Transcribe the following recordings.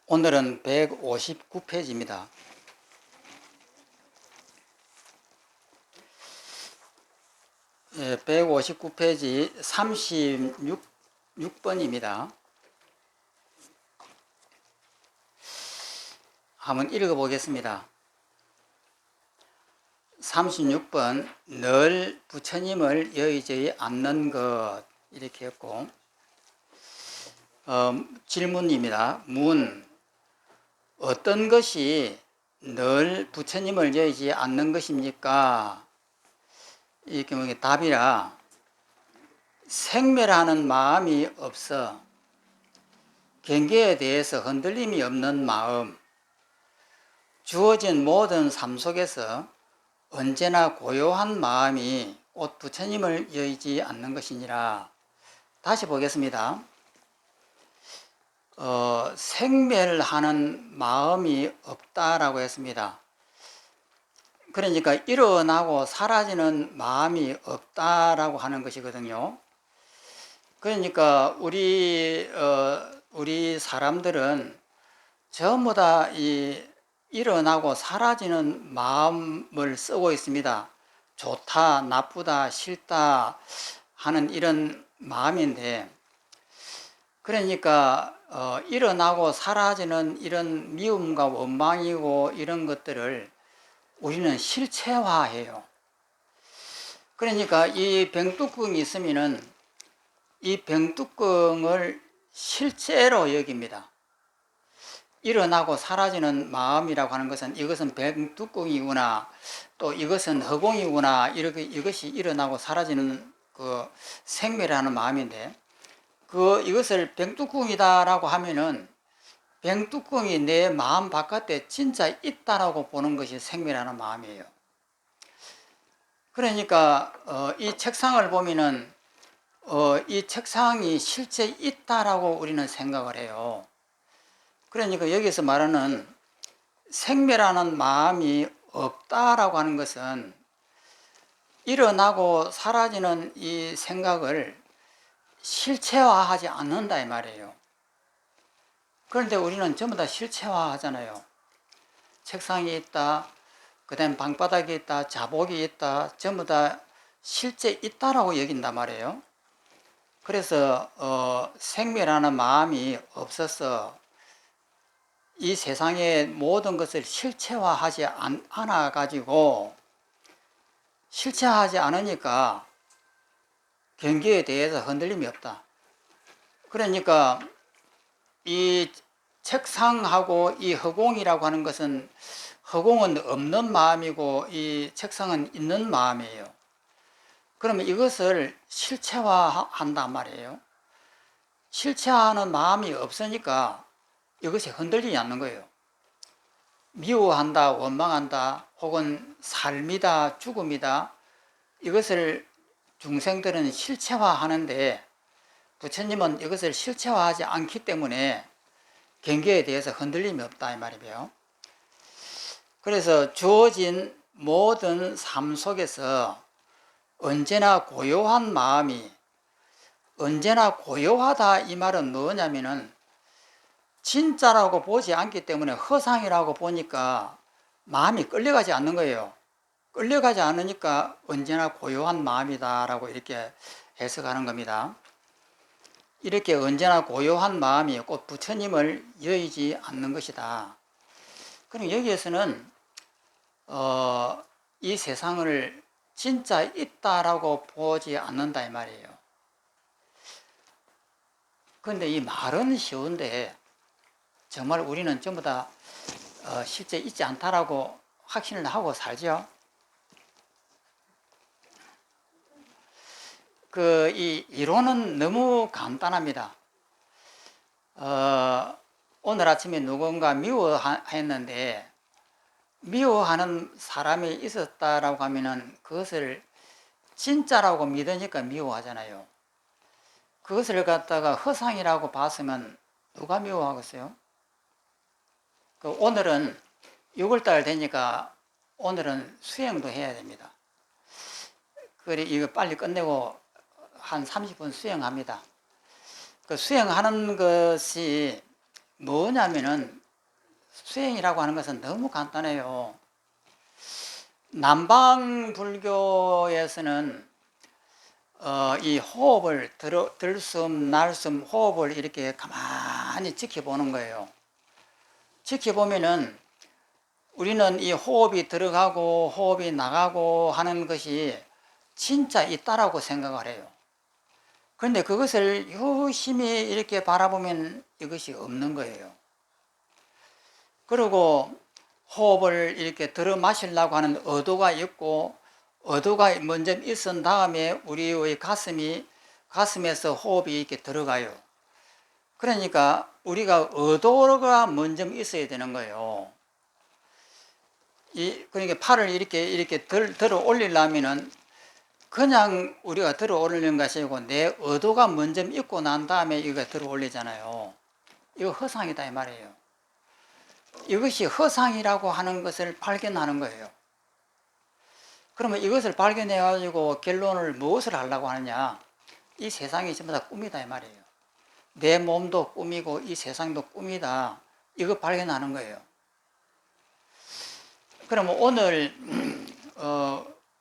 오늘은 159페이지입니다. 예, 159페이지 36번입니다. 한번 읽어보겠습니다. 36번, 늘 부처님을 여의지 않는 것, 이렇게 했고, 질문입니다. 문, 어떤 것이 늘 부처님을 여의지 않는 것입니까? 이렇게 뭐 답이라, 생멸하는 마음이 없어 경계에 대해서 흔들림이 없는 마음, 주어진 모든 삶 속에서 언제나 고요한 마음이 곧 부처님을 여의지 않는 것이니라. 다시 보겠습니다. 생멸하는 마음이 없다라고 했습니다. 그러니까 일어나고 사라지는 마음이 없다라고 하는 것이거든요. 그러니까 우리 사람들은 전부 다 일어나고 사라지는 마음을 쓰고 있습니다. 좋다, 나쁘다, 싫다 하는 이런 마음인데, 그러니까 일어나고 사라지는 이런 미움과 원망이고 이런 것들을 우리는 실체화해요. 그러니까 이 병뚜껑이 있으면은 이 병뚜껑을 실제로 여깁니다. 일어나고 사라지는 마음이라고 하는 것은 이것은 병뚜껑이구나, 또 이것은 허공이구나, 이것이 일어나고 사라지는 그 생멸하는 마음인데, 이것을 병뚜껑이다라고 하면은 병뚜껑이 내 마음 바깥에 진짜 있다라고 보는 것이 생멸하는 마음이에요. 그러니까 이 책상을 보면은 이 책상이 실제 있다라고 우리는 생각을 해요. 그러니까 여기서 말하는 생멸하는 마음이 없다라고 하는 것은 일어나고 사라지는 이 생각을 실체화하지 않는다 이 말이에요. 그런데 우리는 전부 다 실체화하잖아요. 책상이 있다, 그 다음 방바닥이 있다, 자복이 있다, 전부 다 실제 있다라고 여긴단 말이에요. 그래서 생멸하는 마음이 없어서 이 세상의 모든 것을 실체화하지 않아 가지고, 실체화하지 않으니까 경계에 대해서 흔들림이 없다. 그러니까 이 책상하고 이 허공이라고 하는 것은, 허공은 없는 마음이고 이 책상은 있는 마음이에요. 그러면 이것을 실체화한단 말이에요. 실체화하는 마음이 없으니까 이것이 흔들리지 않는 거예요. 미워한다, 원망한다, 혹은 삶이다, 죽음이다, 이것을 중생들은 실체화하는데 부처님은 이것을 실체화하지 않기 때문에 경계에 대해서 흔들림이 없다 이 말이에요. 그래서 주어진 모든 삶 속에서 언제나 고요한 마음이, 언제나 고요하다 이 말은 뭐냐면은 진짜라고 보지 않기 때문에 허상이라고 보니까 마음이 끌려가지 않는 거예요. 끌려가지 않으니까 언제나 고요한 마음이다라고 이렇게 해석하는 겁니다. 이렇게 언제나 고요한 마음이 곧 부처님을 여의지 않는 것이다. 그럼 여기에서는 이 세상을 진짜 있다라고 보지 않는다 이 말이에요. 그런데 이 말은 쉬운데 정말 우리는 전부 다 실제 있지 않다라고 확신을 하고 살죠. 이 이론은 너무 간단합니다. 오늘 아침에 누군가 미워했는데 미워하는 사람이 있었다라고 하면은 그것을 진짜라고 믿으니까 미워하잖아요. 그것을 갖다가 허상이라고 봤으면 누가 미워하겠어요? 오늘은 6월달 되니까 오늘은 수행도 해야 됩니다. 그래 이거 빨리 끝내고 한 30분 수행합니다. 그 수행하는 것이 뭐냐면은 수행이라고 하는 것은 너무 간단해요. 남방 불교에서는 이 호흡을 들숨 날숨 호흡을 이렇게 가만히 지켜보는 거예요. 지켜보면은 우리는 이 호흡이 들어가고 호흡이 나가고 하는 것이 진짜 있다라고 생각을 해요. 그런데 그것을 유심히 이렇게 바라보면 이것이 없는 거예요. 그리고 호흡을 이렇게 들어 마시려고 하는 의도가 있고, 의도가 먼저 있은 다음에 우리의 가슴에서 호흡이 이렇게 들어가요. 그러니까 우리가 의도가 먼저 있어야 되는 거예요. 그러니까 팔을 이렇게 들어 올리려면은 그냥 우리가 들어 올리는 것이 아니고 내 의도가 먼저 있고 난 다음에 이거 들어 올리잖아요. 이거 허상이다 이 말이에요. 이것이 허상이라고 하는 것을 발견하는 거예요. 그러면 이것을 발견해 가지고 결론을 무엇을 하려고 하느냐? 이 세상이 전부 다 꿈이다 이 말이에요. 내 몸도 꿈이고 이 세상도 꿈이다. 이거 발견하는 거예요. 그러면 오늘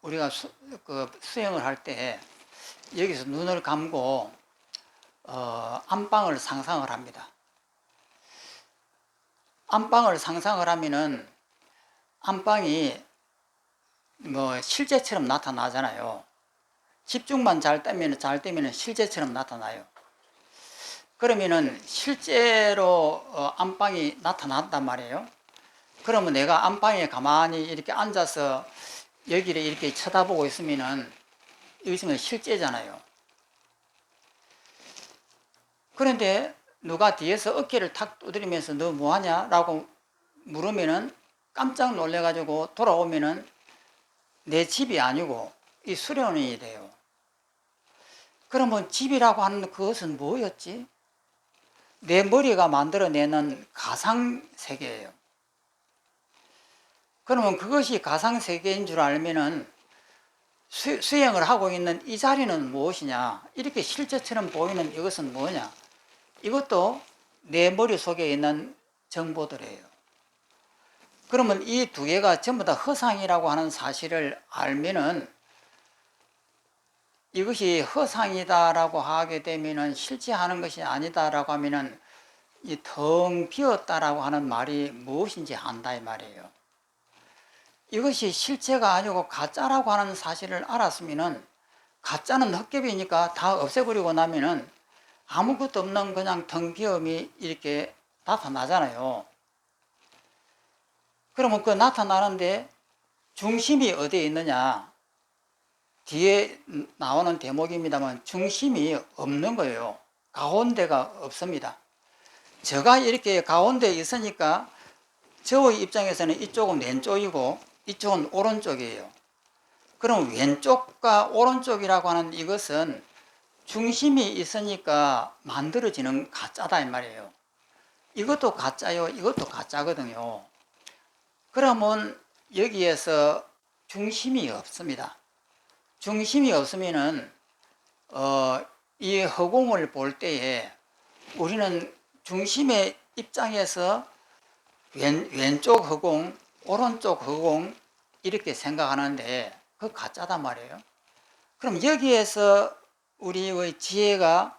우리가 수행을 할 때 여기서 눈을 감고 안방을 상상을 합니다. 안방을 상상을 하면은 안방이 뭐 실제처럼 나타나잖아요. 집중만 잘 되면 실제처럼 나타나요. 그러면은 실제로 안방이 나타났단 말이에요. 그러면 내가 안방에 가만히 이렇게 앉아서 여기를 이렇게 쳐다보고 있으면은 이것은 실제잖아요. 그런데 누가 뒤에서 어깨를 탁 두드리면서 너 뭐하냐? 라고 물으면은 깜짝 놀래가지고 돌아오면은 내 집이 아니고 이 수련원이 돼요. 그러면 집이라고 하는 그것은 뭐였지? 내 머리가 만들어내는 가상세계예요. 그러면 그것이 가상세계인 줄 알면은 수행을 하고 있는 이 자리는 무엇이냐? 이렇게 실제처럼 보이는 이것은 뭐냐? 이것도 내 머릿속에 있는 정보들이에요. 그러면 이 두 개가 전부 다 허상이라고 하는 사실을 알면은 이것이 허상이다라고 하게 되면은 실제 하는 것이 아니다라고 하면은 이 텅 비었다라고 하는 말이 무엇인지 안다 이 말이에요. 이것이 실체가 아니고 가짜라고 하는 사실을 알았으면은 가짜는 헛개비니까 다 없애버리고 나면은 아무것도 없는 그냥 텅 비움이 이렇게 나타나잖아요. 그러면 그 나타나는데 중심이 어디에 있느냐? 뒤에 나오는 대목입니다만 중심이 없는 거예요. 가운데가 없습니다. 저가 이렇게 가운데에 있으니까 저의 입장에서는 이쪽은 왼쪽이고 이쪽은 오른쪽이에요. 그럼 왼쪽과 오른쪽이라고 하는 이것은 중심이 있으니까 만들어지는 가짜다 이 말이에요. 이것도 가짜요, 이것도 가짜거든요. 그러면 여기에서 중심이 없습니다. 중심이 없으면은 이 허공을 볼 때에 우리는 중심의 입장에서 왼쪽 허공, 오른쪽 허공 이렇게 생각하는데 그거 가짜단 말이에요. 그럼 여기에서 우리의 지혜가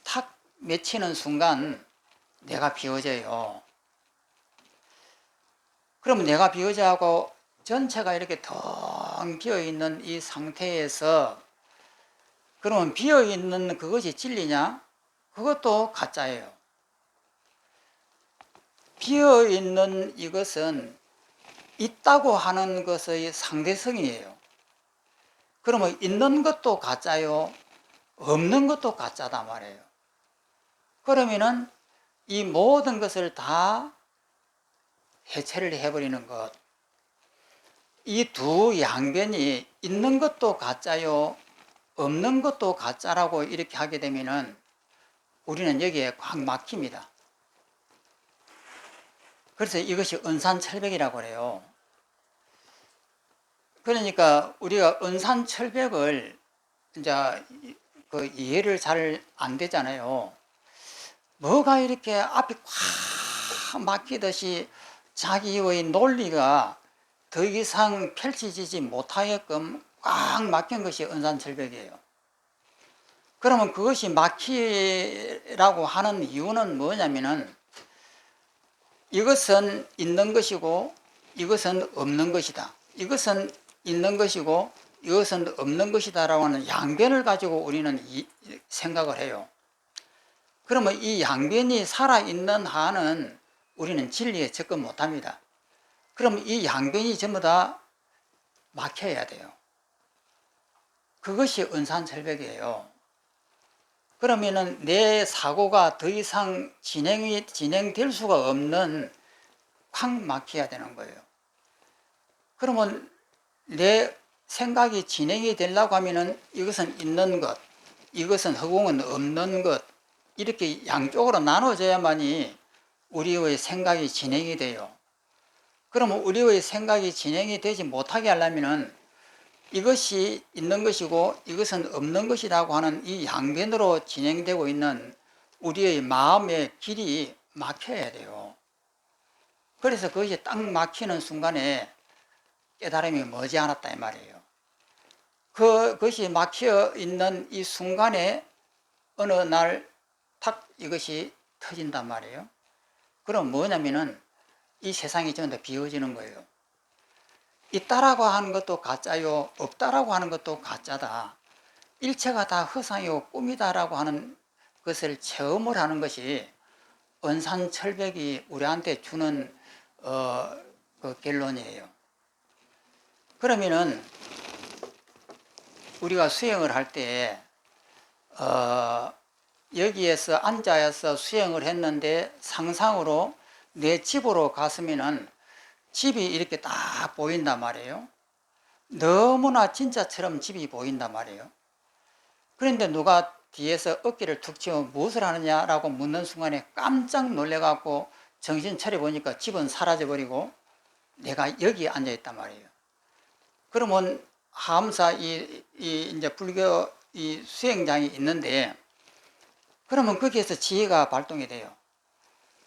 탁 맺히는 순간 내가 비워져요. 그러면 내가 비워져하고 전체가 이렇게 텅 비어있는 이 상태에서 그러면 비어있는 그것이 진리냐? 그것도 가짜예요. 비어있는 이것은 있다고 하는 것의 상대성이에요. 그러면 있는 것도 가짜요, 없는 것도 가짜다 말이에요. 그러면은 이 모든 것을 다 해체를 해버리는 것. 이 두 양변이 있는 것도 가짜요, 없는 것도 가짜라고 이렇게 하게 되면은 우리는 여기에 꽉 막힙니다. 그래서 이것이 은산철벽이라고 그래요. 그러니까 우리가 은산철벽을 이제 그 이해를 잘 안 되잖아요. 뭐가 이렇게 앞이 꽉 막히듯이 자기의 논리가 더 이상 펼쳐지지 못하게끔 꽉 막힌 것이 은산철벽이에요. 그러면 그것이 막히라고 하는 이유는 뭐냐면은 이것은 있는 것이고 이것은 없는 것이다. 이것은 있는 것이고 이것은 없는 것이다 라고 하는 양변을 가지고 우리는 생각을 해요. 그러면 이 양변이 살아있는 한은 우리는 진리에 접근 못합니다. 그럼 이 양변이 전부 다 막혀야 돼요. 그것이 은산철벽이에요. 그러면은 내 사고가 더 이상 진행될 수가 없는 확 막혀야 되는 거예요. 그러면 내 생각이 진행이 되려고 하면은 이것은 있는 것, 이것은 허공은 없는 것, 이렇게 양쪽으로 나눠져야만이 우리의 생각이 진행이 돼요. 그러면 우리의 생각이 진행이 되지 못하게 하려면은 이것이 있는 것이고 이것은 없는 것이라고 하는 이 양변으로 진행되고 있는 우리의 마음의 길이 막혀야 돼요. 그래서 그것이 딱 막히는 순간에 깨달음이 머지않았다 이 말이에요. 그것이 막혀 있는 이 순간에 어느 날 탁 이것이 터진단 말이에요. 그럼 뭐냐면은 이 세상이 전부 다 비워지는 거예요. 있다라고 하는 것도 가짜요, 없다라고 하는 것도 가짜다. 일체가 다 허상이고 꿈이다라고 하는 것을 체험을 하는 것이 은산철벽이 우리한테 주는 그 결론이에요. 그러면은 우리가 수행을 할 때 여기에서 앉아서 수행을 했는데 상상으로 내 집으로 갔으면은 집이 이렇게 딱 보인단 말이에요. 너무나 진짜처럼 집이 보인단 말이에요. 그런데 누가 뒤에서 어깨를 툭 치며 무엇을 하느냐라고 묻는 순간에 깜짝 놀래갖고 정신 차려보니까 집은 사라져버리고 내가 여기 앉아있단 말이에요. 그러면 하암사 이제 불교 이 수행장이 있는데 그러면 거기에서 지혜가 발동이 돼요.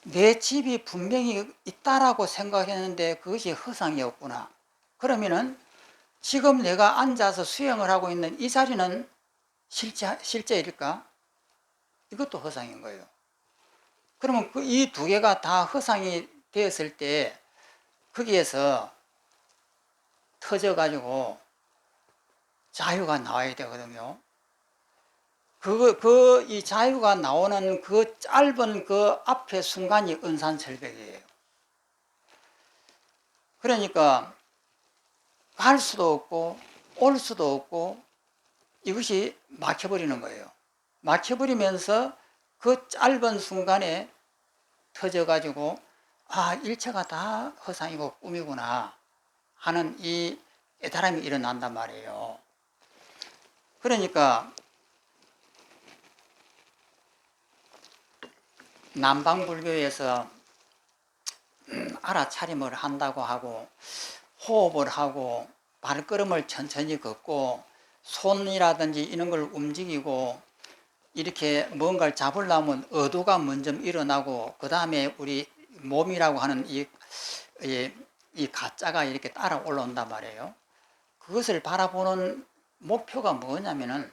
내 집이 분명히 있다라고 생각했는데 그것이 허상이었구나. 그러면은 지금 내가 앉아서 수행을 하고 있는 이 자리는 실제일까? 이것도 허상인 거예요. 그러면 이 두 개가 다 허상이 되었을 때 거기에서 터져가지고 자유가 나와야 되거든요. 이 자유가 나오는 그 짧은 그 앞의 순간이 은산철벽이에요. 그러니까 갈 수도 없고 올 수도 없고 이것이 막혀버리는 거예요. 막혀버리면서 그 짧은 순간에 터져가지고 아, 일체가 다 허상이고 꿈이구나 하는 이 깨달음이 일어난단 말이에요. 그러니까 남방불교에서 알아차림을 한다고 하고 호흡을 하고 발걸음을 천천히 걷고 손이라든지 이런 걸 움직이고 이렇게 뭔가를 잡으려면 어도가 먼저 일어나고 그 다음에 우리 몸이라고 하는 이 가짜가 이렇게 따라 올라온단 말이에요. 그것을 바라보는 목표가 뭐냐면은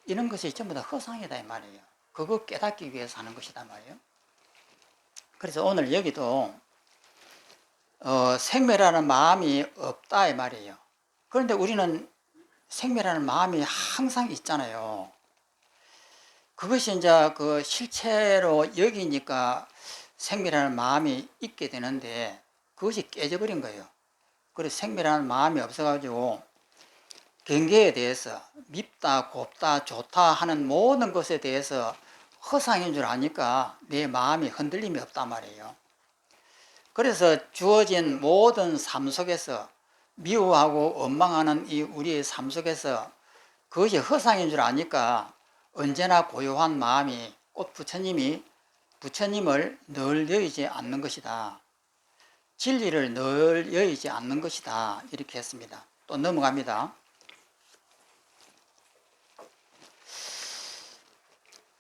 이런 것이 전부 다 허상이다 이 말이에요. 그거 깨닫기 위해서 하는 것이다 말이에요. 그래서 오늘 여기도 생매라는 마음이 없다 이 말이에요. 그런데 우리는 생매라는 마음이 항상 있잖아요. 그것이 이제 그 실체로 여기니까 생매라는 마음이 있게 되는데 그것이 깨져버린 거예요. 그래서 생매라는 마음이 없어가지고 경계에 대해서 밉다, 곱다, 좋다 하는 모든 것에 대해서 허상인 줄 아니까 내 마음이 흔들림이 없단 말이에요. 그래서 주어진 모든 삶 속에서 미워하고 원망하는 이 우리의 삶 속에서 그것이 허상인 줄 아니까 언제나 고요한 마음이 꼭 부처님을 늘 여의지 않는 것이다. 진리를 늘 여의지 않는 것이다. 이렇게 했습니다. 또 넘어갑니다.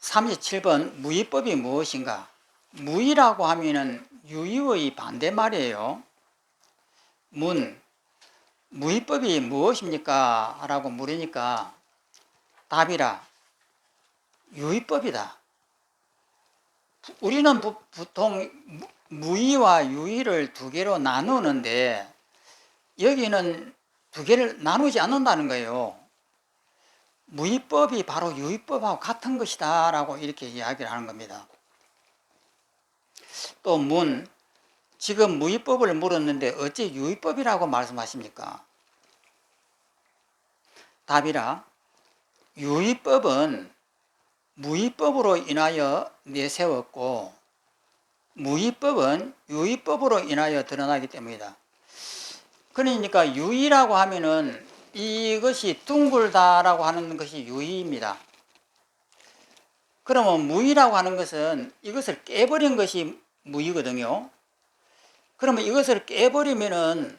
37번 무의법이 무엇인가? 무의라고 하면은 유의의 반대말이에요. 무위법이 무엇입니까? 라고 물으니까 답이라 유의법이다. 우리는 보통 무의와 유의를 두 개로 나누는데 여기는 두 개를 나누지 않는다는 거예요. 무위법이 바로 유의법하고 같은 것이다 라고 이렇게 이야기를 하는 겁니다. 또 지금 무위법을 물었는데 어찌 유의법이라고 말씀하십니까? 답이라 유의법은 무위법으로 인하여 내세웠고 무위법은 유의법으로 인하여 드러나기 때문이다. 그러니까 유의라고 하면은 이것이 둥글다라고 하는 것이 유의입니다. 그러면 무의라고 하는 것은 이것을 깨버린 것이 무의거든요. 그러면 이것을 깨버리면은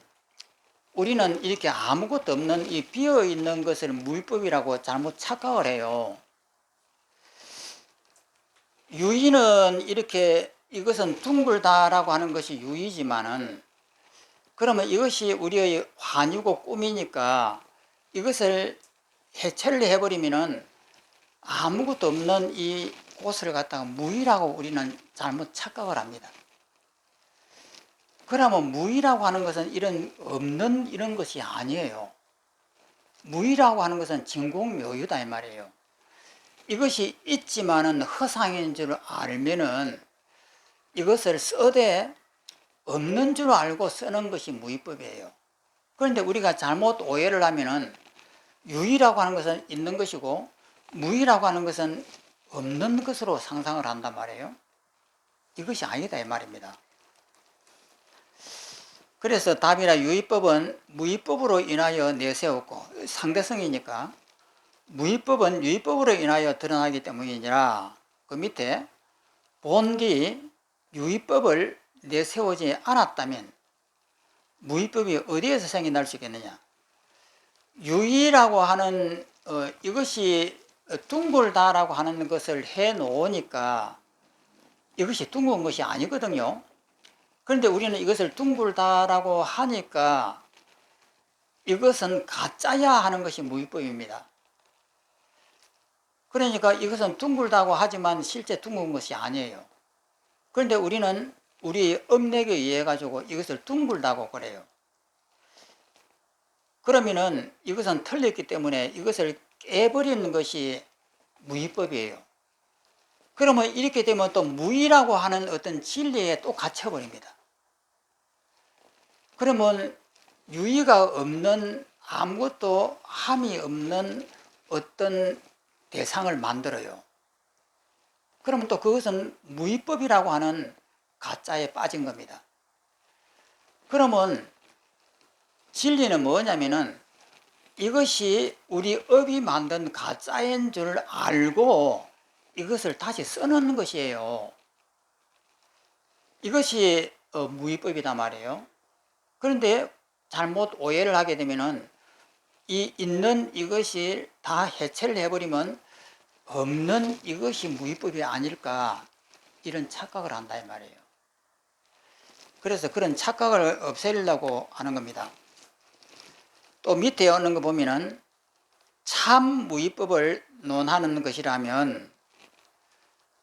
우리는 이렇게 아무것도 없는 이 비어있는 것을 무위법이라고 잘못 착각을 해요. 유의는 이렇게 이것은 둥글다라고 하는 것이 유의지만은 그러면 이것이 우리의 환유고 꿈이니까 이것을 해체를 해버리면은 아무것도 없는 이 곳을 갖다가 무의라고 우리는 잘못 착각을 합니다. 그러면 무의라고 하는 것은 이런 없는 이런 것이 아니에요. 무의라고 하는 것은 진공묘유다 이 말이에요. 이것이 있지만은 허상인 줄 알면은 이것을 써대 없는 줄 알고 쓰는 것이 무의법이에요. 그런데 우리가 잘못 오해를 하면은 유의라고 하는 것은 있는 것이고 무의라고 하는 것은 없는 것으로 상상을 한단 말이에요. 이것이 아니다 이 말입니다. 그래서 답이라 유의법은 무의법으로 인하여 내세웠고 상대성이니까 무의법은 유의법으로 인하여 드러나기 때문이니라 그 밑에 본디 유의법을 내세우지 않았다면 무의법이 어디에서 생겨날 수 있겠느냐. 유의라고 하는 이것이 둥글다라고 하는 것을 해 놓으니까 이것이 둥근 것이 아니거든요. 그런데 우리는 이것을 둥글다라고 하니까 이것은 가짜야 하는 것이 무위법입니다. 그러니까 이것은 둥글다고 하지만 실제 둥근 것이 아니에요. 그런데 우리는 우리 업력에 의해 가지고 이것을 둥글다고 그래요. 그러면은 이것은 틀렸기 때문에 이것을 깨버리는 것이 무위법이에요. 그러면 이렇게 되면 또 무위라고 하는 어떤 진리에 또 갇혀버립니다. 그러면 유의가 없는 아무것도 함이 없는 어떤 대상을 만들어요. 그러면 또 그것은 무위법이라고 하는 가짜에 빠진 겁니다. 그러면 진리는 뭐냐면은 이것이 우리 업이 만든 가짜인 줄 알고 이것을 다시 써놓는 것이에요. 이것이 무위법이단 말이에요. 그런데 잘못 오해를 하게 되면은 이 있는 이것이 다 해체를 해버리면 없는 이것이 무위법이 아닐까 이런 착각을 한다 이 말이에요. 그래서 그런 착각을 없애려고 하는 겁니다. 또 밑에 오는 거 보면은 참 무위법을 논하는 것이라면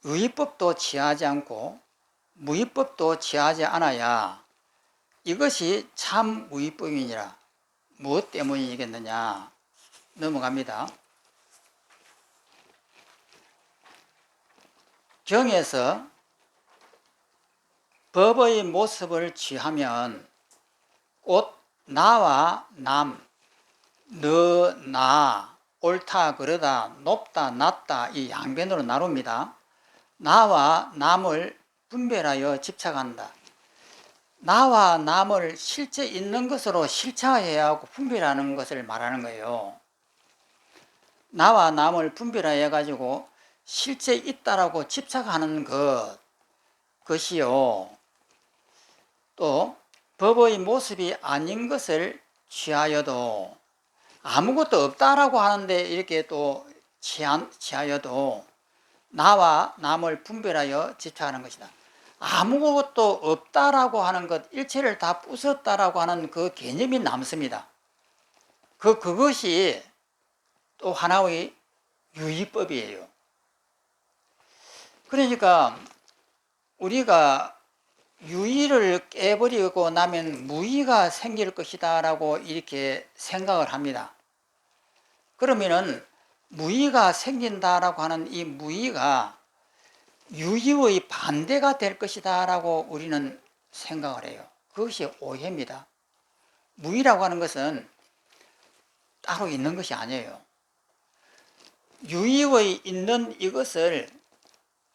의법도 취하지 않고 무위법도 취하지 않아야 이것이 참 무위법이니라. 무엇 때문이겠느냐 넘어갑니다. 경에서 법의 모습을 취하면 곧 나와 남, 너, 나, 옳다, 그러다, 높다, 낮다 이 양변으로 나눕니다. 나와 남을 분별하여 집착한다. 나와 남을 실제 있는 것으로 실체화해야 하고 분별하는 것을 말하는 거예요. 나와 남을 분별해 가지고 실제 있다라고 집착하는 것이요. 또 법의 모습이 아닌 것을 취하여도 아무것도 없다라고 하는데 이렇게 또 취하여도 나와 남을 분별하여 집착하는 것이다. 아무것도 없다라고 하는 것, 일체를 다 부쉈다라고 하는 그 개념이 남습니다. 그것이 또 하나의 유의법이에요. 그러니까 우리가 유의를 깨버리고 나면 무의가 생길 것이다 라고 이렇게 생각을 합니다. 그러면은 무의가 생긴다라고 하는 이 무의가 유의의 반대가 될 것이다 라고 우리는 생각을 해요. 그것이 오해입니다. 무의라고 하는 것은 따로 있는 것이 아니에요. 유의의 있는 이것을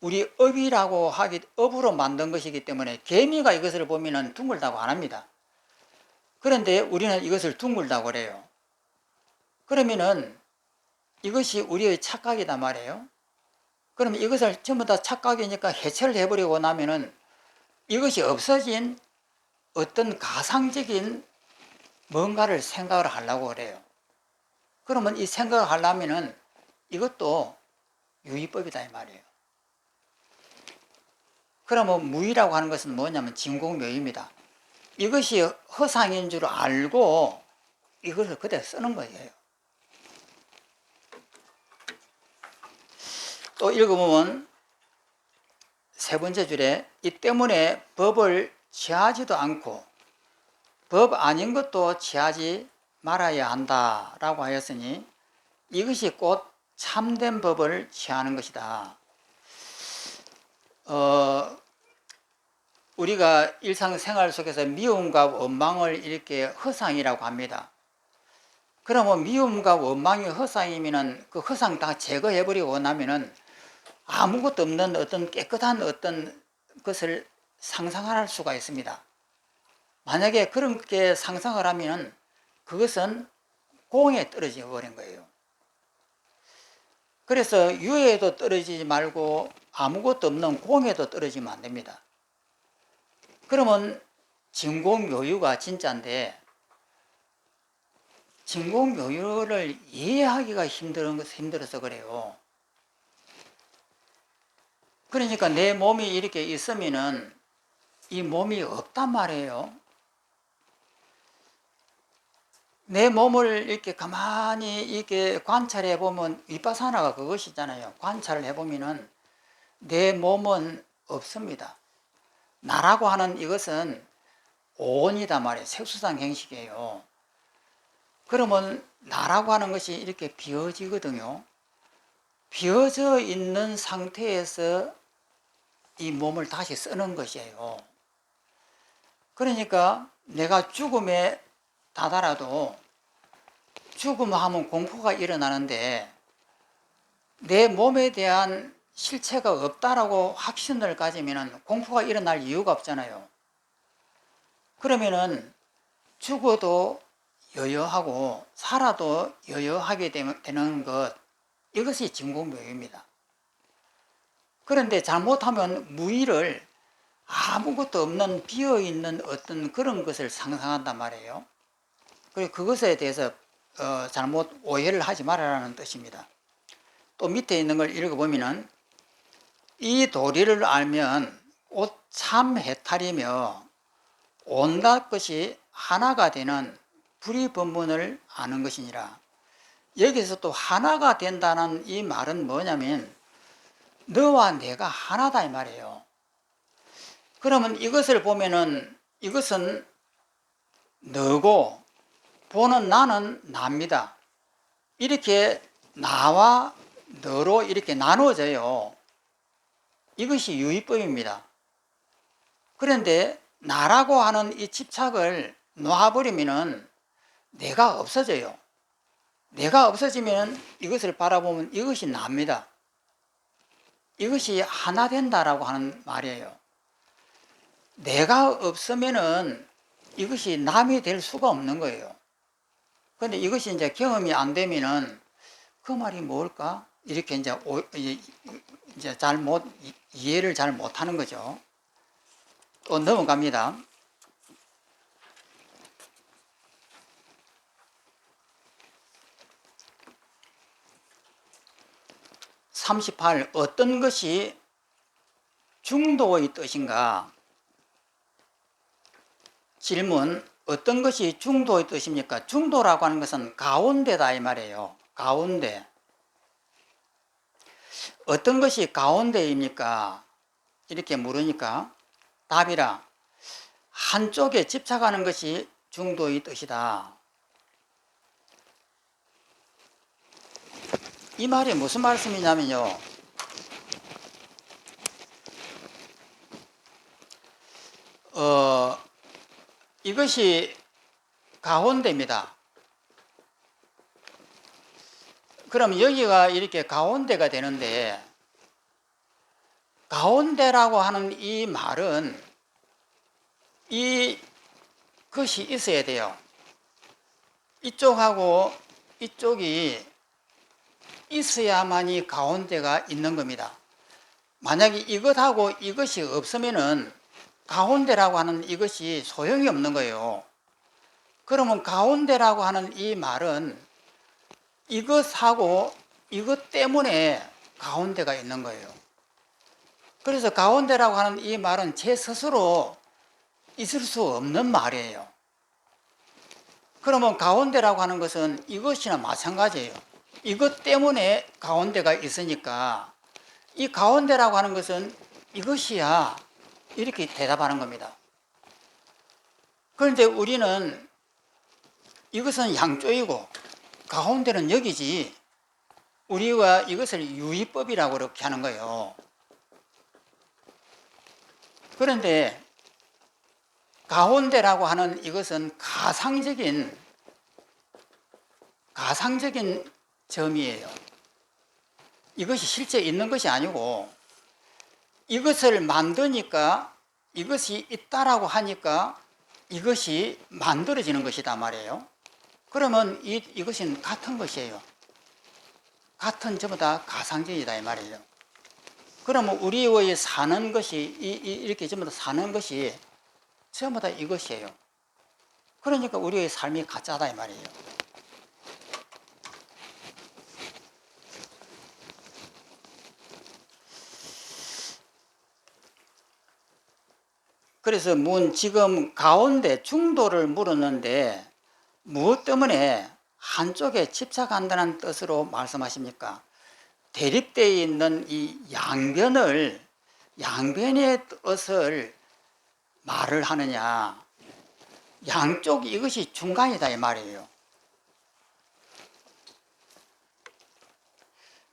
우리 업이라고 업으로 만든 것이기 때문에 개미가 이것을 보면은 둥글다고 안 합니다. 그런데 우리는 이것을 둥글다고 그래요. 그러면은 이것이 우리의 착각이단 말이에요. 그러면 이것을 전부 다 착각이니까 해체를 해버리고 나면은 이것이 없어진 어떤 가상적인 뭔가를 생각을 하려고 그래요. 그러면 이 생각을 하려면은 이것도 유의법이다 이 말이에요. 그러면 무의라고 하는 것은 뭐냐면 진공묘의입니다. 이것이 허상인 줄 알고 이것을 그대로 쓰는 거예요. 또 읽어보면 세 번째 줄에 이 때문에 법을 취하지도 않고 법 아닌 것도 취하지 말아야 한다라고 하였으니 이것이 곧 참된 법을 취하는 것이다. 우리가 일상생활 속에서 미움과 원망을 이렇게 허상이라고 합니다. 그러면 미움과 원망이 허상이면은 그 허상 다 제거해버리고 나면은 아무것도 없는 어떤 깨끗한 어떤 것을 상상할 수가 있습니다. 만약에 그렇게 상상을 하면 그것은 공에 떨어져 버린 거예요. 그래서 유에도 떨어지지 말고 아무것도 없는 공에도 떨어지면 안 됩니다. 그러면 진공묘유가 진짜인데 진공묘유를 이해하기가 힘들어서 그래요. 그러니까 내 몸이 이렇게 있으면은 이 몸이 없단 말이에요. 내 몸을 이렇게 가만히 이렇게 관찰해 보면 위파사나가 그것이잖아요. 관찰을 해 보면은 내 몸은 없습니다. 나라고 하는 이것은 오온이다 말이에요. 색수상 형식이에요. 그러면 나라고 하는 것이 이렇게 비어지거든요. 비어져 있는 상태에서 이 몸을 다시 쓰는 것이에요. 그러니까 내가 죽음에 다다라도 죽음하면 공포가 일어나는데 내 몸에 대한 실체가 없다라고 확신을 가지면 공포가 일어날 이유가 없잖아요. 그러면은 죽어도 여여하고 살아도 여여하게 되는 것, 이것이 진공묘유입니다. 그런데 잘못하면 무의를 아무것도 없는 비어있는 어떤 그런 것을 상상한단 말이에요. 그리고 그것에 대해서 잘못 오해를 하지 말아라는 뜻입니다. 또 밑에 있는 걸 읽어보면은 이 도리를 알면 곧 참 해탈이며 온갖 것이 하나가 되는 불이번문을 아는 것이니라. 여기서 또 하나가 된다는 이 말은 뭐냐면 너와 내가 하나다 이 말이에요. 그러면 이것을 보면은 이것은 너고 보는 나는 나입니다. 이렇게 나와 너로 이렇게 나눠져요. 이것이 유의법입니다. 그런데 나라고 하는 이 집착을 놓아버리면은 내가 없어져요. 내가 없어지면 이것을 바라보면 이것이 납니다. 이것이 하나 된다라고 하는 말이에요. 내가 없으면은 이것이 남이 될 수가 없는 거예요. 그런데 이것이 이제 경험이 안 되면은 그 말이 뭘까? 이렇게 이제 이해를 잘 못하는 거죠. 또 넘어갑니다. 38. 어떤 것이 중도의 뜻인가? 질문, 어떤 것이 중도의 뜻입니까? 중도라고 하는 것은 가운데다 이 말이에요. 가운데. 어떤 것이 가운데입니까? 이렇게 물으니까 답이라 한쪽에 집착하는 것이 중도의 뜻이다. 이 말이 무슨 말씀이냐면요. 이것이 가운데입니다. 그럼 여기가 이렇게 가운데가 되는데, 가운데라고 하는 이 말은 이것이 있어야 돼요. 이쪽하고 이쪽이 있어야만이 가운데가 있는 겁니다. 만약에 이것하고 이것이 없으면은 가운데라고 하는 이것이 소용이 없는 거예요. 그러면 가운데라고 하는 이 말은 이것하고 이것 때문에 가운데가 있는 거예요. 그래서 가운데라고 하는 이 말은 제 스스로 있을 수 없는 말이에요. 그러면 가운데라고 하는 것은 이것이나 마찬가지예요. 이것 때문에 가운데가 있으니까 이 가운데라고 하는 것은 이것이야, 이렇게 대답하는 겁니다. 그런데 우리는 이것은 양쪽이고 가운데는 여기지, 우리가 이것을 유의법이라고 그렇게 하는 거예요. 그런데 가운데라고 하는 이것은 가상적인 점이에요. 이것이 실제 있는 것이 아니고 이것을 만드니까, 이것이 있다라고 하니까 이것이 만들어지는 것이다 말이에요. 그러면 이것은 같은 것이에요. 같은, 전부 다 가상적이다 이 말이에요. 그러면 우리의 사는 것이 이렇게 전부 다 사는 것이 전부 다 이것이에요. 그러니까 우리의 삶이 가짜다 이 말이에요. 그래서 지금 가운데 중도를 물었는데 무엇 때문에 한쪽에 집착한다는 뜻으로 말씀하십니까? 대립되어 있는 이 양변의 뜻을 말을 하느냐, 양쪽 이것이 중간이다 이 말이에요.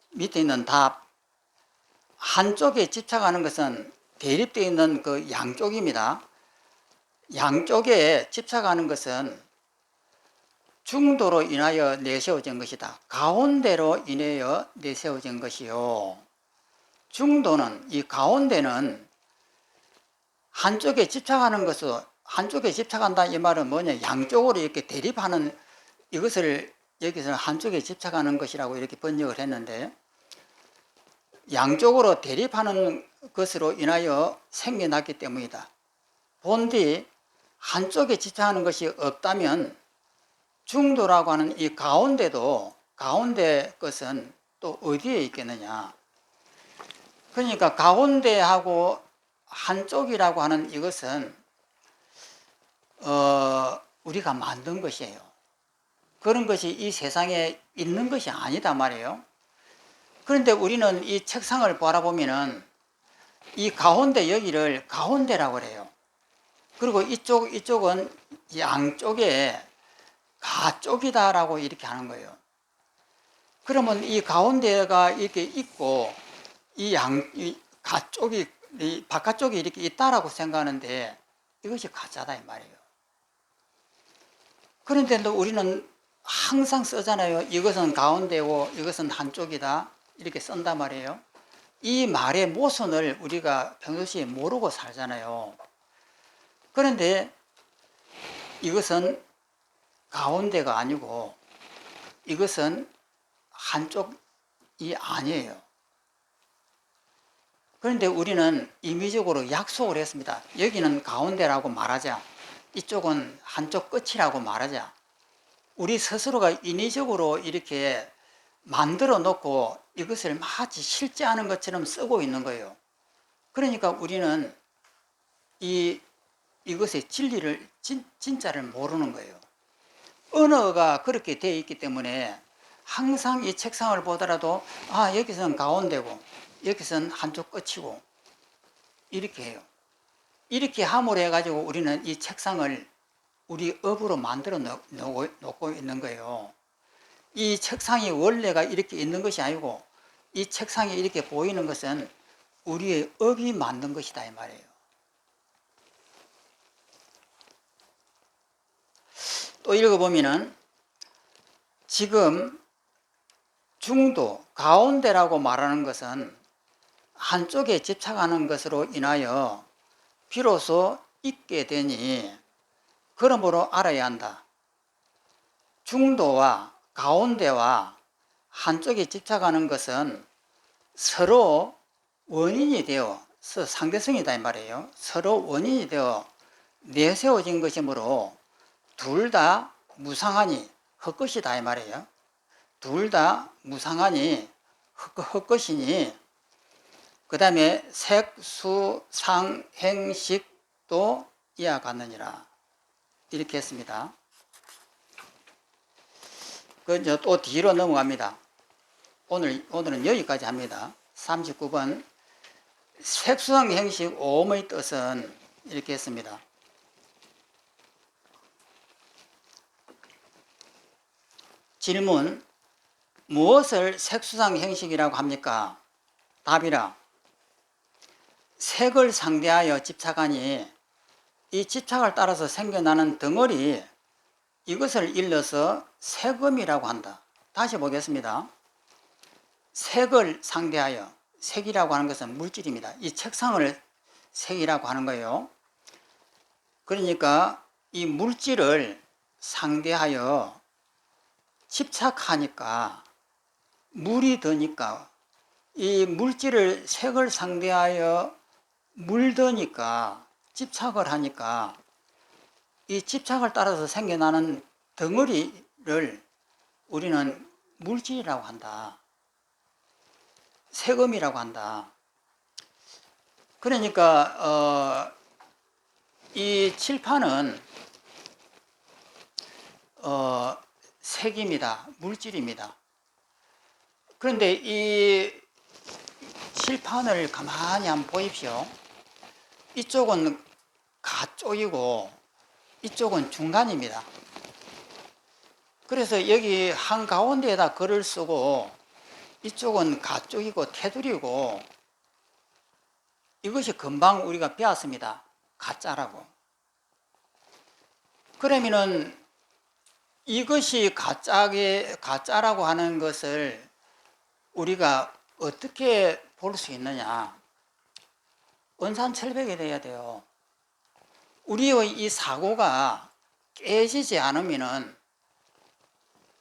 밑에 있는 답, 한쪽에 집착하는 것은 대립되어 있는 그 양쪽입니다. 양쪽에 집착하는 것은 중도로 인하여 내세워진 것이다. 가운데로 인하여 내세워진 것이요. 중도는, 이 가운데는 한쪽에 집착하는 것은, 한쪽에 집착한다 이 말은 뭐냐, 양쪽으로 이렇게 대립하는, 이것을 여기서 한쪽에 집착하는 것이라고 이렇게 번역을 했는데, 양쪽으로 대립하는 것으로 인하여 생겨났기 때문이다. 본디 한쪽에 집착하는 것이 없다면 중도라고 하는 이 가운데도, 가운데 것은 또 어디에 있겠느냐. 그러니까 가운데하고 한쪽이라고 하는 이것은 우리가 만든 것이에요. 그런 것이 이 세상에 있는 것이 아니다 말이에요. 그런데 우리는 이 책상을 바라보면은 이 가운데, 여기를 가운데라고 그래요. 그리고 이쪽은 양쪽에 가쪽이다라고 이렇게 하는 거예요. 그러면 이 가운데가 이렇게 있고 이 가쪽이, 이 바깥쪽이 이렇게 있다라고 생각하는데 이것이 가짜다 이 말이에요. 그런데 우리는 항상 쓰잖아요. 이것은 가운데고 이것은 한쪽이다, 이렇게 쓴단 말이에요. 이 말의 모순을 우리가 평소시에 모르고 살잖아요. 그런데 이것은 가운데가 아니고 이것은 한쪽이 아니에요. 그런데 우리는 임의적으로 약속을 했습니다. 여기는 가운데라고 말하자, 이쪽은 한쪽 끝이라고 말하자. 우리 스스로가 인위적으로 이렇게 만들어 놓고 이것을 마치 실제 하는 것처럼 쓰고 있는 거예요. 그러니까 우리는 이것의 진리를 진짜를 모르는 거예요. 언어가 그렇게 되어 있기 때문에 항상 이 책상을 보더라도 여기서는 가운데고 여기서는 한쪽 끝이고 이렇게 해요. 이렇게 함으로 해가지고 우리는 이 책상을 우리 업으로 만들어 놓고 있는 거예요. 이 책상이 원래가 이렇게 있는 것이 아니고 이 책상이 이렇게 보이는 것은 우리의 업이 만든 것이다 이 말이에요. 또 읽어보면은 지금 중도, 가운데라고 말하는 것은 한쪽에 집착하는 것으로 인하여 비로소 있게 되니 그러므로 알아야 한다. 중도와 가운데와 한쪽에 집착하는 것은 서로 원인이 되어 상대성이다 이 말이에요. 서로 원인이 되어 내세워진 것이므로 둘 다 무상하니 헛것이다 이 말이에요. 둘 다 무상하니 헛것이니 그 다음에 색, 수, 상, 행식도 이와 같느니라 이렇게 했습니다. 또 뒤로 넘어갑니다. 오늘은 여기까지 합니다. 39번 색수상 행식 오음의 뜻은 이렇게 했습니다. 질문: 무엇을 색수상 행식이라고 합니까? 답이라: 색을 상대하여 집착하니 이 집착을 따라서 생겨나는 덩어리, 이것을 일러서 색음이라고 한다. 다시 보겠습니다. 색을 상대하여, 색이라고 하는 것은 물질입니다. 이 책상을 색이라고 하는 거예요. 그러니까 이 물질을 상대하여 집착하니까 물이 드니까, 이 물질을 색을 상대하여 물드니까, 집착을 하니까 이 집착을 따라서 생겨나는 덩어리를 우리는 물질이라고 한다. 색음이라고 한다. 그러니까 이 칠판은 색입니다. 물질입니다. 그런데 이 칠판을 가만히 한번 보십시오. 이쪽은 가쪽이고 이쪽은 중간입니다. 그래서 여기 한가운데에다 글을 쓰고 이쪽은 가쪽이고 테두리고, 이것이 금방 우리가 배웠습니다. 가짜라고. 그러면은 이것이 가짜라고 하는 것을 우리가 어떻게 볼 수 있느냐? 은산철벽이 돼야 돼요. 우리의 이 사고가 깨지지 않으면은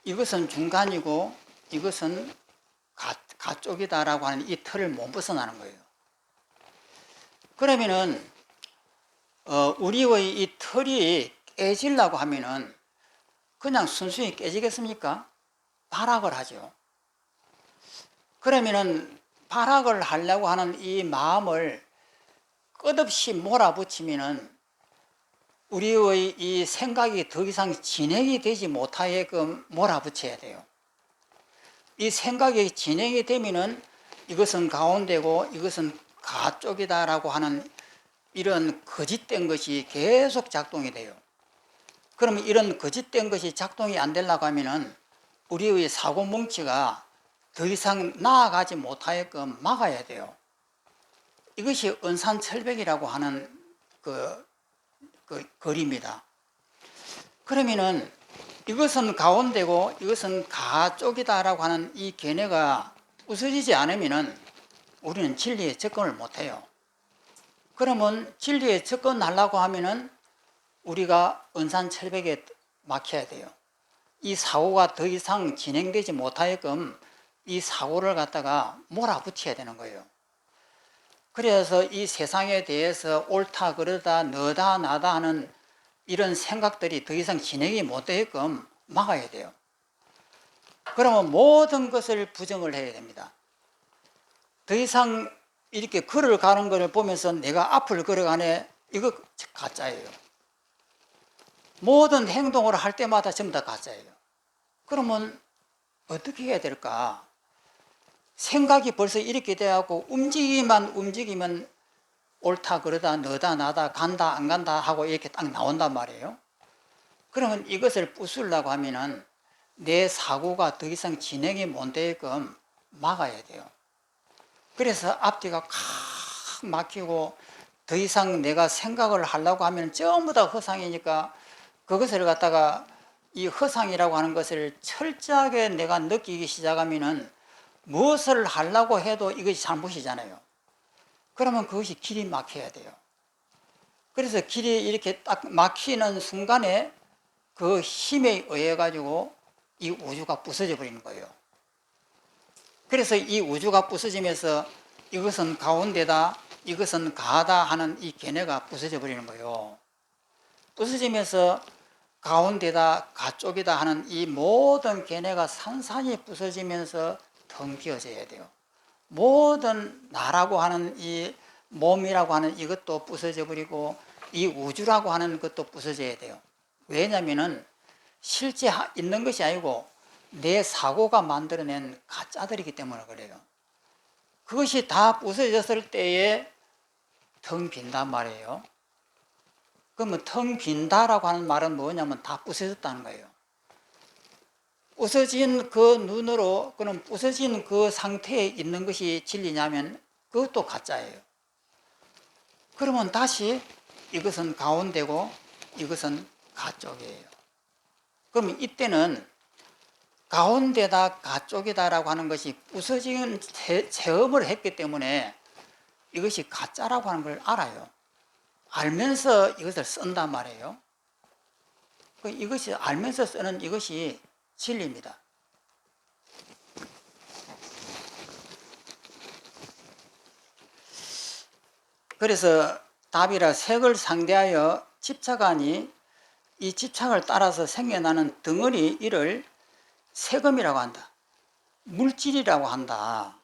이것은 중간이고 이것은 가쪽이다라고 하는 이 틀을 못 벗어나는 거예요. 그러면은 우리의 이 틀이 깨지려고 하면은 그냥 순순히 깨지겠습니까? 발악을 하죠. 그러면은 발악을 하려고 하는 이 마음을 끝없이 몰아붙이면은 우리의 이 생각이 더 이상 진행이 되지 못하게끔 몰아붙여야 돼요. 이 생각이 진행이 되면은 이것은 가운데고 이것은 가쪽이다라고 하는 이런 거짓된 것이 계속 작동이 돼요. 그러면 이런 거짓된 것이 작동이 안 되려고 하면은 우리의 사고 뭉치가 더 이상 나아가지 못하게끔 막아야 돼요. 이것이 은산철벽이라고 하는 그 거리입니다. 그러면은 이것은 가운데고 이것은 가쪽이다라고 하는 이 견해가 부서지지 않으면은 우리는 진리에 접근을 못해요. 그러면 진리에 접근하려고 하면은 우리가 은산철벽에 막혀야 돼요. 이 사고가 더 이상 진행되지 못하게끔 이 사고를 갖다가 몰아붙여야 되는 거예요. 그래서 이 세상에 대해서 옳다 그르다 너다 나다 하는 이런 생각들이 더 이상 진행이 못되게끔 막아야 돼요. 그러면 모든 것을 부정을 해야 됩니다. 더 이상 이렇게 걸어가는 것을 보면서 내가 앞을 걸어가네, 이거 가짜예요. 모든 행동을 할 때마다 전부 다 가짜예요. 그러면 어떻게 해야 될까? 생각이 벌써 이렇게 돼갖고 움직이면 옳다 그러다 너다 나다 간다 안 간다 하고 이렇게 딱 나온단 말이에요. 그러면 이것을 부수려고 하면은 내 사고가 더 이상 진행이 못 되게끔 막아야 돼요. 그래서 앞뒤가 칵 막히고 더 이상 내가 생각을 하려고 하면 전부 다 허상이니까 그것을 갖다가 이 허상이라고 하는 것을 철저하게 내가 느끼기 시작하면은 무엇을 하려고 해도 이것이 잘못이잖아요. 그러면 그것이 길이 막혀야 돼요. 그래서 길이 이렇게 딱 막히는 순간에 그 힘에 의해 가지고 이 우주가 부서져 버리는 거예요. 그래서 이 우주가 부서지면서 이것은 가운데다, 이것은 가다 하는 이 견해가 부서져 버리는 거예요. 부서지면서 가운데다, 가쪽이다 하는 이 모든 견해가 산산이 부서지면서 텅비어져야 돼요. 모든 나라고 하는 이 몸이라고 하는 이것도 부서져 버리고 이 우주라고 하는 것도 부서져야 돼요. 왜냐하면 실제 있는 것이 아니고 내 사고가 만들어낸 가짜들이기 때문에 그래요. 그것이 다 부서졌을 때에 텅 빈단 말이에요. 그러면 텅 빈다라고 하는 말은 뭐냐면 다 부서졌다는 거예요. 부서진 그 눈으로, 그럼 부서진 그 상태에 있는 것이 진리냐면 그것도 가짜예요. 그러면 다시 이것은 가운데고 이것은 가쪽이에요. 그러면 이때는 가운데다 가쪽이다라고 하는 것이 부서진 체험을 했기 때문에 이것이 가짜라고 하는 걸 알아요. 알면서 이것을 쓴단 말이에요. 이것이 알면서 쓰는 이것이 진리입니다. 그래서 답이라 색을 상대하여 집착하니 이 집착을 따라서 생겨나는 덩어리 이를 세금이라고 한다. 물질이라고 한다.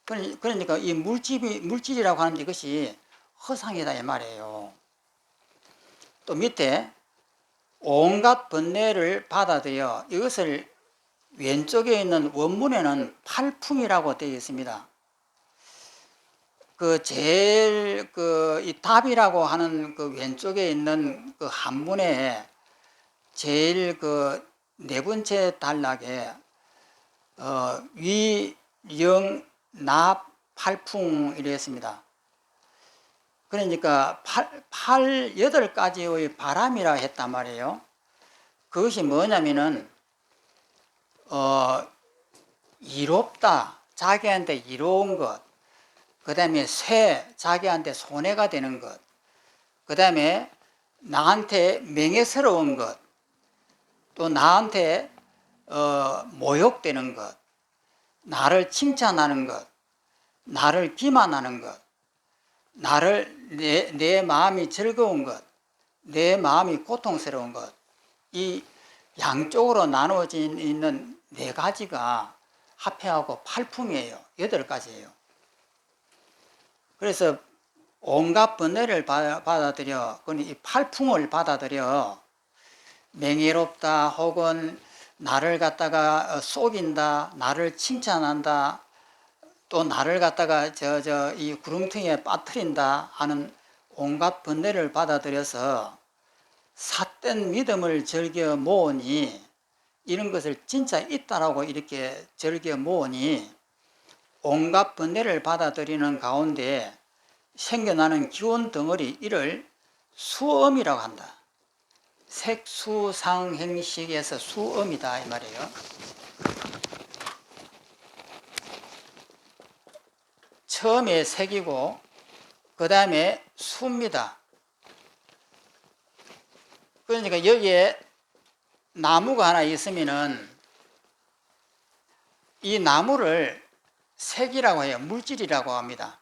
그러니까 이 물질이라고 하는 이것이 허상이다 이 말이에요. 또 밑에 온갖 번뇌를 받아들여, 이것을 왼쪽에 있는 원문에는 팔풍이라고 되어 있습니다. 제일 이 답이라고 하는 그 왼쪽에 있는 그 한문에 제일 네 번째 단락에 위, 영, 납, 팔풍 이랬습니다. 그러니까 8가지의 바람이라 했단 말이에요. 그것이 뭐냐면은 이롭다, 자기한테 이로운 것, 그 다음에 자기한테 손해가 되는 것, 그 다음에 나한테 명예스러운 것, 또 나한테 모욕되는 것, 나를 칭찬하는 것, 나를 기만하는 것, 내 마음이 즐거운 것, 내 마음이 고통스러운 것, 이 양쪽으로 나누어진 있는 4가지가 합해하고 팔풍이에요. 8가지예요. 그래서 온갖 번뇌를 받아들여, 이 팔풍을 받아들여 명예롭다 혹은 나를 갖다가 속인다, 나를 칭찬한다, 또 나를 갖다가 이 구름통에 빠뜨린다 하는 온갖 번뇌를 받아들여서 삿된 믿음을 즐겨 모으니, 이런 것을 진짜 있다라고 이렇게 즐겨 모으니 온갖 번뇌를 받아들이는 가운데 생겨나는 기원 덩어리 이를 수엄이라고 한다. 색수상행식에서 수엄이다 이 말이에요. 처음에 색이고 그 다음에 수입니다. 그러니까 여기에 나무가 하나 있으면은 이 나무를 색이라고 해요. 물질이라고 합니다.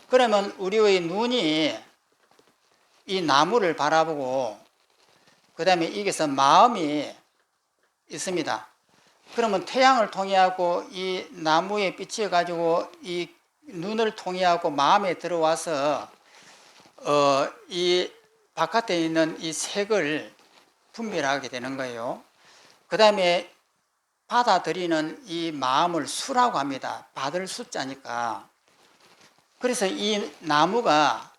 그러면 우리의 눈이 이 나무를 바라보고 그 다음에 여기서 마음이 있습니다. 그러면 태양을 통해 하고 이 나무에 비치어 가지고 이 눈을 통해 하고 마음에 들어와서 이 바깥에 있는 이 색을 분별하게 되는 거예요. 그 다음에 받아들이는 이 마음을 수라고 합니다. 받을 숫자니까. 그래서 이 나무가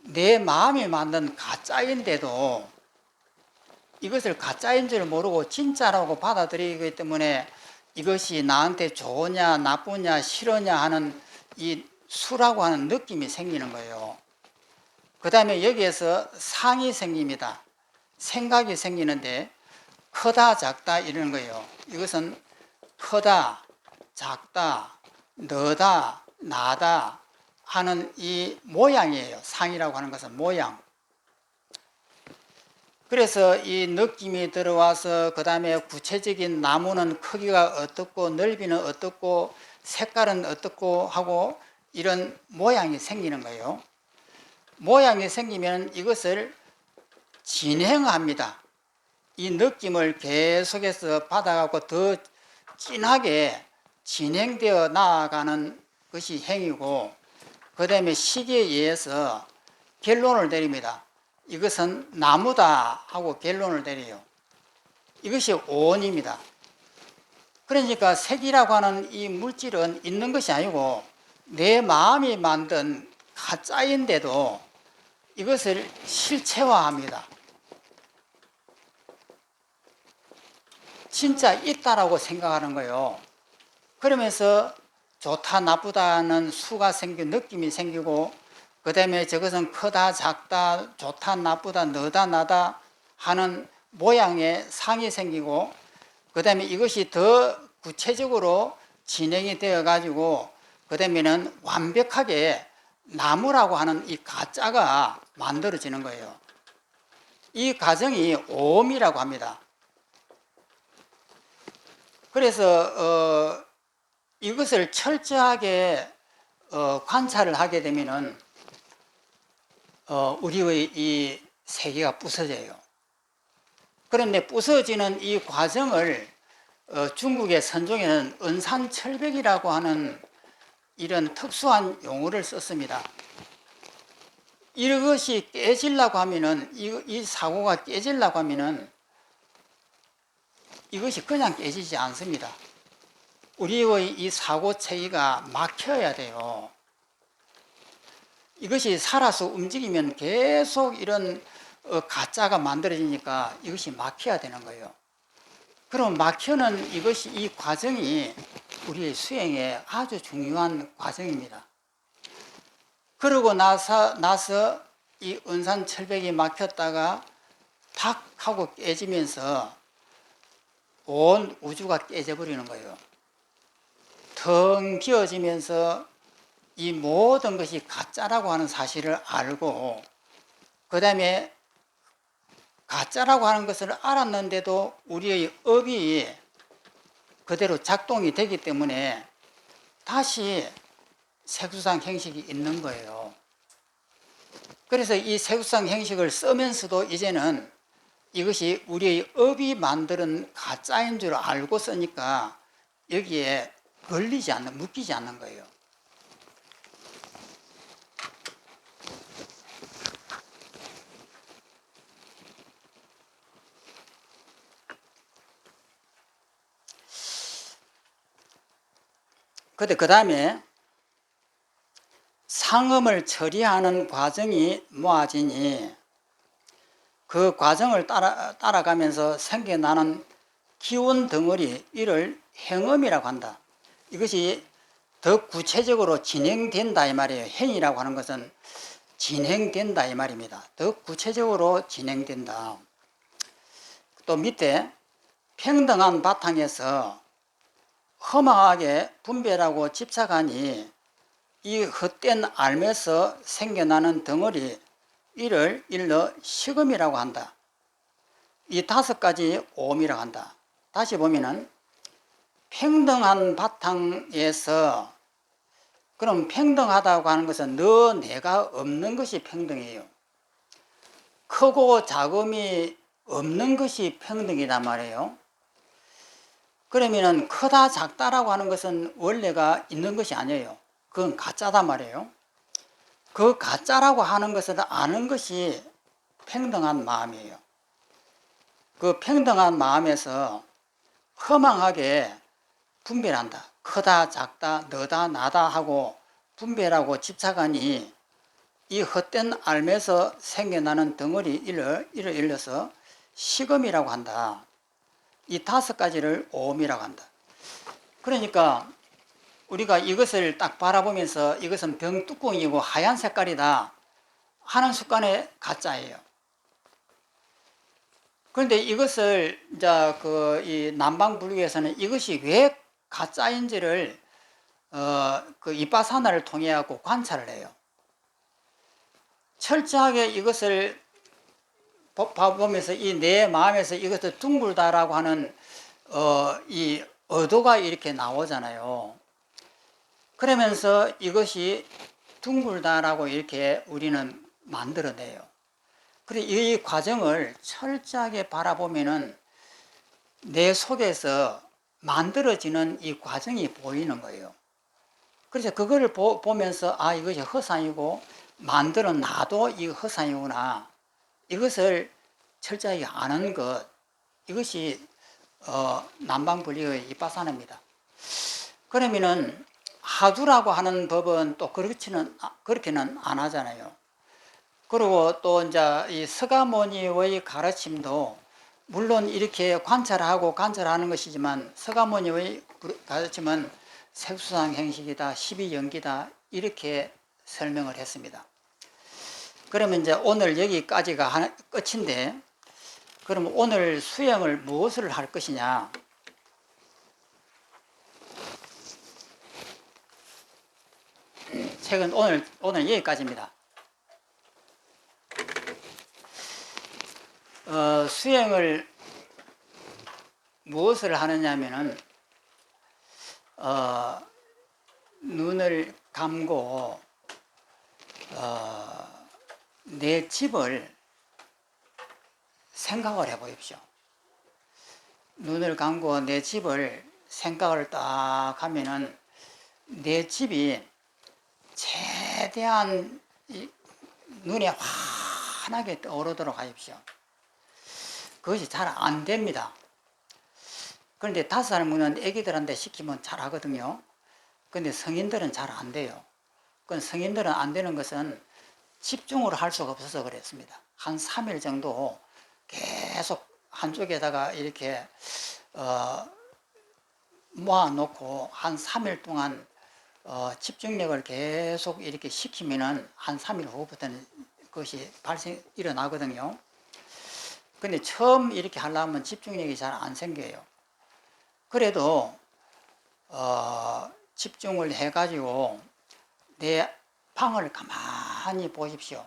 내 마음에 만든 가짜인데도 이것을 가짜인 줄 모르고 진짜라고 받아들이기 때문에 이것이 나한테 좋으냐 나쁘냐 싫으냐 하는 이 수라고 하는 느낌이 생기는 거예요. 그 다음에 여기에서 상이 생깁니다. 생각이 생기는데 크다 작다 이러는 거예요. 이것은 크다 작다 너다 나다 하는 이 모양이에요. 상이라고 하는 것은 모양. 그래서 이 느낌이 들어와서 그 다음에 구체적인 나무는 크기가 어떻고 넓이는 어떻고 색깔은 어떻고 하고 이런 모양이 생기는 거예요. 모양이 생기면 이것을 진행합니다. 이 느낌을 계속해서 받아가고 더 진하게 진행되어 나아가는 것이 행위고, 그 다음에 시기에 의해서 결론을 내립니다. 이것은 나무다 하고 결론을 내려요. 이것이 오온입니다. 그러니까 색이라고 하는 이 물질은 있는 것이 아니고 내 마음이 만든 가짜인데도 이것을 실체화합니다. 진짜 있다라고 생각하는 거예요. 그러면서 좋다 나쁘다는 수가 생기고 느낌이 생기고, 그 다음에 저것은 크다 작다 좋다 나쁘다 너다 나다 하는 모양의 상이 생기고, 그 다음에 이것이 더 구체적으로 진행이 되어 가지고 그 다음에는 완벽하게 나무라고 하는 이 가짜가 만들어지는 거예요. 이 과정이 오음이라고 합니다. 그래서 이것을 철저하게 관찰을 하게 되면은 우리의 이 세계가 부서져요. 그런데 부서지는 이 과정을 중국의 선종에는 은산철벽이라고 하는 이런 특수한 용어를 썼습니다. 이것이 깨지려고 하면은 이 사고가 깨지려고 하면은 이것이 그냥 깨지지 않습니다. 우리의 이 사고 체계가 막혀야 돼요. 이것이 살아서 움직이면 계속 이런 가짜가 만들어지니까 이것이 막혀야 되는 거예요. 그럼 막혀는 이것이 이 과정이 우리의 수행에 아주 중요한 과정입니다. 그러고 나서 이 은산철벽이 막혔다가 탁 하고 깨지면서 온 우주가 깨져버리는 거예요. 텅 비어지면서 이 모든 것이 가짜라고 하는 사실을 알고, 그 다음에 가짜라고 하는 것을 알았는데도 우리의 업이 그대로 작동이 되기 때문에 다시 색수상 형식이 있는 거예요. 그래서 이 색수상 형식을 쓰면서도 이제는 이것이 우리의 업이 만드는 가짜인 줄 알고 쓰니까 여기에 묶이지 않는 거예요. 근데 그 다음에 상음을 처리하는 과정이 모아지니 그 과정을 따라가면서 생겨나는 기운 덩어리, 이를 행음이라고 한다. 이것이 더 구체적으로 진행된다 이 말이에요. 행이라고 하는 것은 진행된다 이 말입니다. 더 구체적으로 진행된다. 또 밑에 평등한 바탕에서 허망하게 분별하고 집착하니 이 헛된 알에서 생겨나는 덩어리, 이를 일러 식음이라고 한다. 이 5가지 오음이라고 한다. 다시 보면은 평등한 바탕에서, 그럼 평등하다고 하는 것은 너 내가 없는 것이 평등이에요. 크고 작음이 없는 것이 평등이란 말이에요. 그러면은 크다 작다라고 하는 것은 원래가 있는 것이 아니에요. 그건 가짜단 말이에요. 그 가짜라고 하는 것을 아는 것이 평등한 마음이에요. 그 평등한 마음에서 허망하게 분별한다. 크다 작다 너다 나다 하고 분별하고 집착하니 이 헛된 알매서 생겨나는 덩어리 이를 일러서 식음이라고 한다. 이 5가지를 오음이라고 한다. 그러니까 우리가 이것을 딱 바라보면서 이것은 병뚜껑이고 하얀 색깔이다 하는 습관의 가짜예요. 그런데 이것을 이제 이 남방불교에서는 이것이 왜 가짜인지를 그 이빠사나를 통해 갖고 관찰을 해요. 철저하게 이것을 보면서 이 내 마음에서 이것을 둥글다라고 하는 이 의도가 이렇게 나오잖아요. 그러면서 이것이 둥글다라고 이렇게 우리는 만들어내요. 그리고 이 과정을 철저하게 바라보면은 내 속에서 만들어지는 이 과정이 보이는 거예요. 그래서 그거를 보면서 아 이것이 허상이고 만들어 놔도 이 허상이구나. 이것을 철저하게 아는 것, 이것이 남방불교의 이빠사나입니다. 그러면은 하두라고 하는 법은 또 그렇게는 안 하잖아요. 그리고 또 이제 이 서가모니의 가르침도 물론 이렇게 관찰하는 것이지만 서가모니의 가르침은 색수상 행식이다, 12연기다 이렇게 설명을 했습니다. 그러면 이제 오늘 여기까지가 끝인데, 그럼 오늘 수행을 무엇을 할 것이냐? 책은 오늘 여기까지입니다. 수행을 무엇을 하느냐면은 눈을 감고 내 집을 생각을 해 보십시오. 눈을 감고 내 집을 생각을 딱 하면은 내 집이 최대한 눈에 환하게 떠오르도록 하십시오. 그것이 잘 안 됩니다. 그런데 5살 먹는 애기들한테 시키면 잘 하거든요. 그런데 성인들은 잘 안 돼요. 그건 성인들은 안 되는 것은 집중을 할 수가 없어서 그랬습니다. 한 3일 정도 계속 한쪽에다가 이렇게 모아놓고 한 3일 동안 집중력을 계속 이렇게 시키면은 한 3일 후부터는 그것이 일어나거든요. 근데 처음 이렇게 하려면 집중력이 잘 안 생겨요. 그래도 집중을 해가지고 내 방을 가만히 보십시오.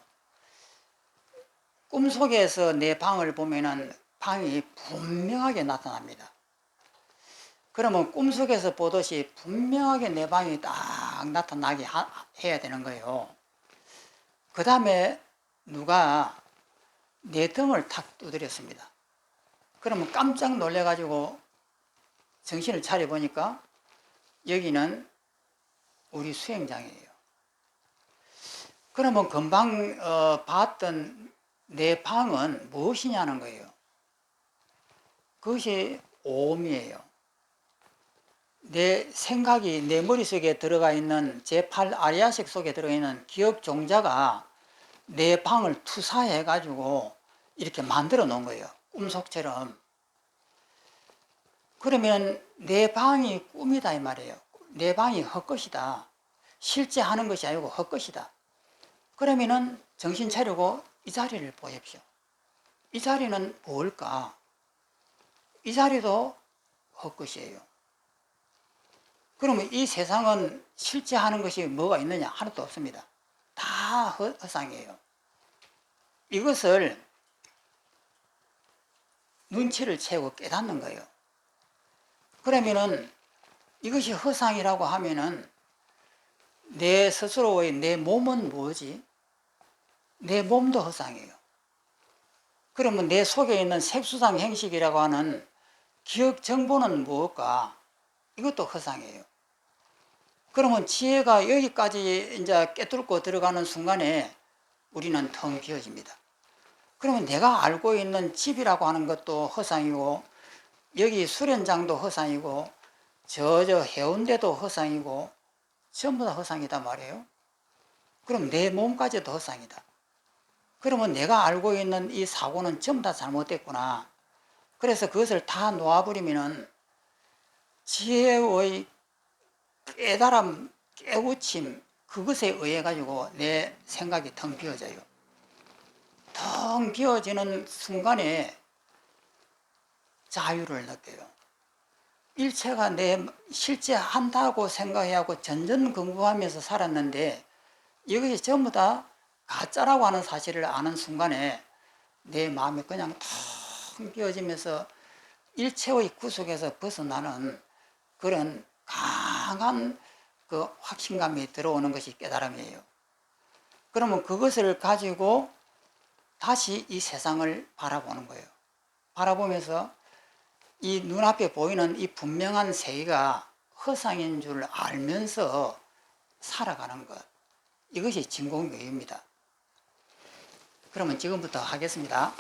꿈속에서 내 방을 보면은 방이 분명하게 나타납니다. 그러면 꿈속에서 보듯이 분명하게 내 방이 딱 나타나게 해야 되는 거예요. 그 다음에 누가 내 등을 탁 두드렸습니다. 그러면 깜짝 놀래가지고 정신을 차려보니까 여기는 우리 수행장이에요. 그러면 금방 봤던 내 방은 무엇이냐는 거예요. 그것이 오음이에요. 내 생각이 내 머릿속에 들어가 있는 제8아리아식 속에 들어가 있는 기억 종자가 내 방을 투사해 가지고 이렇게 만들어 놓은 거예요. 꿈속처럼. 그러면 내 방이 꿈이다 이 말이에요. 내 방이 헛것이다. 실제 하는 것이 아니고 헛것이다. 그러면은 정신 차리고 이 자리를 보십시오. 이 자리는 뭘까? 이 자리도 헛것이에요. 그러면 이 세상은 실제 하는 것이 뭐가 있느냐? 하나도 없습니다. 다 허상이에요. 이것을 눈치를 채고 깨닫는 거예요. 그러면은 이것이 허상이라고 하면은 내 스스로의 내 몸은 뭐지? 내 몸도 허상이에요. 그러면 내 속에 있는 색수상 행식이라고 하는 기억 정보는 무엇까? 이것도 허상이에요. 그러면 지혜가 여기까지 이제 깨뚫고 들어가는 순간에 우리는 텅 비어집니다. 그러면 내가 알고 있는 집이라고 하는 것도 허상이고, 여기 수련장도 허상이고, 저 해운대도 허상이고, 전부 다 허상이다 말이에요. 그럼 내 몸까지도 허상이다. 그러면 내가 알고 있는 이 사고는 전부 다 잘못됐구나. 그래서 그것을 다 놓아버리면은 지혜의 깨달음, 깨우침, 그것에 의해 가지고 내 생각이 텅 비어져요. 텅 비어지는 순간에 자유를 느껴요. 일체가 내 실제 한다고 생각하고 전전긍긍하면서 살았는데 이것이 전부 다 가짜라고 하는 사실을 아는 순간에 내 마음이 그냥 텅 비어지면서 일체의 구속에서 벗어나는 그런 강한 그 확신감이 들어오는 것이 깨달음이에요. 그러면 그것을 가지고 다시 이 세상을 바라보는 거예요. 바라보면서 이 눈앞에 보이는 이 분명한 세계가 허상인 줄 알면서 살아가는 것. 이것이 진공교육입니다. 그러면 지금부터 하겠습니다.